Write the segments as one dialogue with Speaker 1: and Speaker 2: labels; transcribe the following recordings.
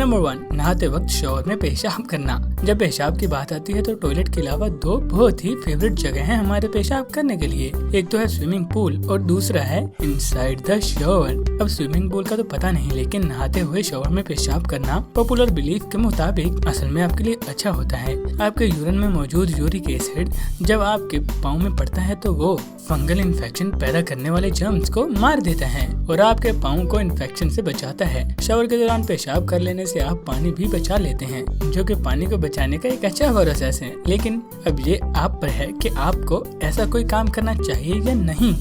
Speaker 1: Number 1, नहाते वक्त shower में पेशाब करना। जब पेशाब की बात आती है तो टॉयलेट के अलावा दो बहुत ही फेवरेट जगह हैं हमारे पेशाब करने के लिए। एक तो है स्विमिंग पूल और दूसरा है इनसाइड द शॉवर। अब स्विमिंग पूल का तो पता नहीं, लेकिन नहाते हुए शॉवर में पेशाब करना पॉपुलर बिलीफ के मुताबिक असल में आपके लिए अच्छा होता है। आपके यूरिन में मौजूद यूरिक एसिड जब आपके पाँव में पड़ता है तो वो फंगल इन्फेक्शन पैदा करने वाले जर्म्स को मार देता है और आपके पाँव को इन्फेक्शन से बचाता है। शावर के दौरान पेशाब कर लेने से आप पानी भी बचा लेते हैं, जो कि पानी को बचाने का एक अच्छा प्रोसेस है। लेकिन अब ये आप पर है कि आपको ऐसा कोई काम करना चाहिए या नहीं।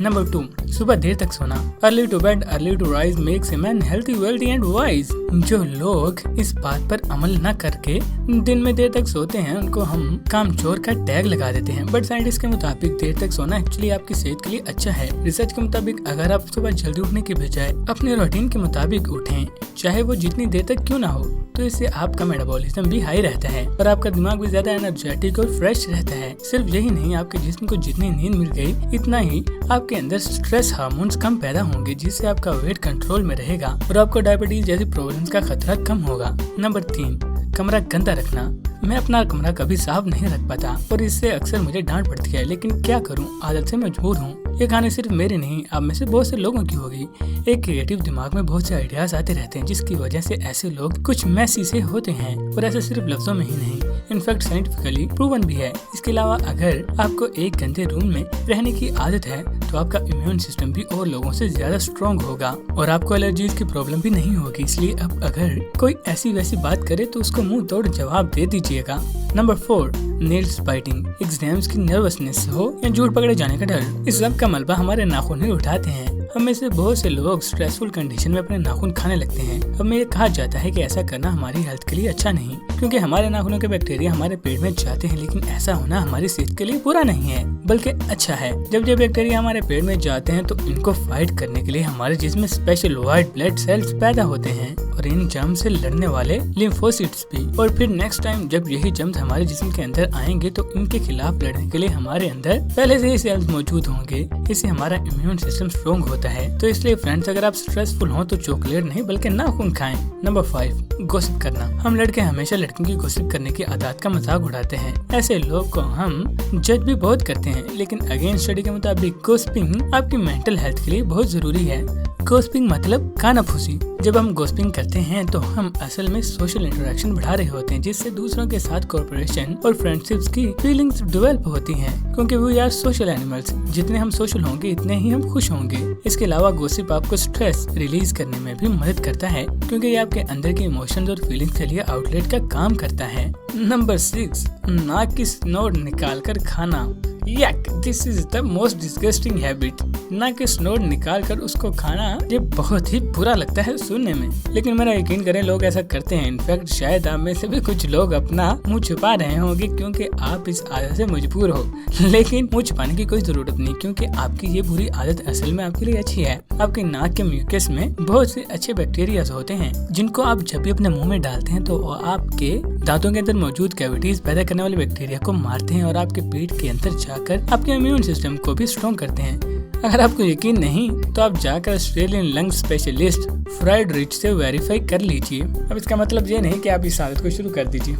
Speaker 1: नंबर 2, सुबह देर तक सोना। Early to bed early to rise makes a man healthy, wealthy and wise. जो लोग इस बात पर अमल न करके दिन में देर तक सोते हैं उनको हम कामचोर का टैग लगा देते हैं। बट साइंटिस्ट के मुताबिक देर तक सोना एक्चुअली आपकी सेहत के लिए अच्छा है। रिसर्च के मुताबिक अगर आप सुबह जल्दी उठने की बजाय अपने रूटीन के मुताबिक उठें, चाहे वो जितनी देर तक क्यों ना हो, तो इससे आपका मेटाबॉलिज्म भी हाई रहता है और आपका दिमाग भी ज्यादा एनर्जेटिक और फ्रेश रहता है। सिर्फ यही नहीं, आपके जिस्म को जितनी नींद मिल गई इतना ही आपके अंदर स्ट्रेस हार्मोन्स कम पैदा होंगे, जिससे आपका वेट कंट्रोल में रहेगा और आपको डायबिटीज जैसी प्रॉब्लम्स का खतरा कम होगा। नंबर 3, कमरा गंदा रखना। मैं अपना कमरा कभी साफ नहीं रख पाता और इससे अक्सर मुझे डांट पड़ती है, लेकिन क्या करूं, आदत से मजबूर हूं। ये कहानी सिर्फ मेरी नहीं, आप में से बहुत से लोगों की होगी। एक क्रिएटिव दिमाग में बहुत से आइडियाज आते रहते हैं, जिसकी वजह से ऐसे लोग कुछ मैसी से होते हैं और ऐसे सिर्फ लफ्जों में ही नहीं, इनफैक्ट साइंटिफिकली प्रूवन भी है। इसके अलावा अगर आपको एक गंदे रूम में रहने की आदत है तो आपका इम्यून सिस्टम भी और लोगों से ज्यादा स्ट्रॉन्ग होगा और आपको एलर्जीज की प्रॉब्लम भी नहीं होगी। इसलिए अब अगर कोई ऐसी वैसी बात करे तो उसको मुंह तोड़ जवाब दे दीजिएगा। Number 4, nails biting. एग्जाम्स की नर्वसनेस हो या झूठ पकड़े जाने का डर, इस सब का मलबा हमारे नाखून ही उठाते हैं। हम में से बहुत से लोग स्ट्रेसफुल कंडीशन में अपने नाखून खाने लगते हैं। हमें ये कहा जाता है कि ऐसा करना हमारी हेल्थ के लिए अच्छा नहीं, क्योंकि हमारे नाखूनों के बैक्टीरिया हमारे पेट में जाते हैं, लेकिन ऐसा होना हमारी सेहत के लिए बुरा नहीं है बल्कि अच्छा है। जब ये बैक्टीरिया हमारे पेट में जाते हैं तो इनको फाइट करने के लिए हमारे जिस्म में स्पेशल व्हाइट ब्लड सेल्स पैदा होते हैं और इन जर्म से लड़ने वाले लिम्फोसाइट्स भी। और फिर नेक्स्ट टाइम जब यही जर्म्स हमारे जिस्म के अंदर आएंगे तो इनके खिलाफ लड़ने के लिए हमारे अंदर पहले से ही सेल्स मौजूद होंगे। इससे हमारा इम्यून सिस्टम स्ट्रॉन्ग होता है। तो इसलिए फ्रेंड्स, अगर आप स्ट्रेसफुल हो तो चॉकलेट नहीं बल्कि नाखून खाएं। नंबर 5, गॉसिप करना। हम लड़के हमेशा लड़कियों की गॉसिप करने की आदत का मजाक उड़ाते हैं। ऐसे लोग को हम जज भी बहुत करते हैं, लेकिन अगेन स्टडी के मुताबिक गॉसिपिंग आपकी मेंटल हेल्थ के लिए बहुत जरूरी है। गॉसिपिंग मतलब कानाफूसी। जब हम गॉसिपिंग करते हैं तो हम असल में सोशल इंटरेक्शन बढ़ा रहे होते हैं, जिससे दूसरों के साथ कोऑपरेशन और फ्रेंडशिप्स की फीलिंग्स डेवलप होती हैं, क्योंकि वी आर सोशल एनिमल्स। जितने हम सोशल होंगे इतने ही हम खुश होंगे। इसके अलावा गॉसिप आपको स्ट्रेस रिलीज करने में भी मदद करता है, क्योंकि ये आपके अंदर के इमोशंस और फीलिंग्स के लिए आउटलेट का काम करता है। नंबर 6, नाक की स्नोर निकाल कर खाना। Yuck, this is the most disgusting habit। नाक की स्नोर निकाल कर उसको खाना ये बहुत ही बुरा लगता है सुनने में, लेकिन मेरा यकीन करें लोग ऐसा करते हैं। इनफैक्ट शायद आप में से भी कुछ लोग अपना मुंह छुपा रहे होंगे क्योंकि आप इस आदत से मजबूर हो, लेकिन मुंह छुपाने की कोई जरूरत नहीं, क्योंकि आपकी ये बुरी आदत असल में आपके लिए अच्छी है। आपके नाक के म्यूकस में बहुत से अच्छे बैक्टीरिया होते हैं, जिनको आप जब भी अपने मुंह में डालते हैं तो आपके दांतों के अंदर मौजूद कैविटीज पैदा करने वाले बैक्टीरिया को मारते हैं और आपके पेट के अंदर जाकर आपके इम्यून सिस्टम को भी स्ट्रॉन्ग करते हैं। अगर आपको यकीन नहीं तो आप जाकर Australian lung specialist fried rich से वेरीफाई कर लीजिए। अब इसका मतलब ये नहीं कि आप इस आदत को शुरू कर दीजिए।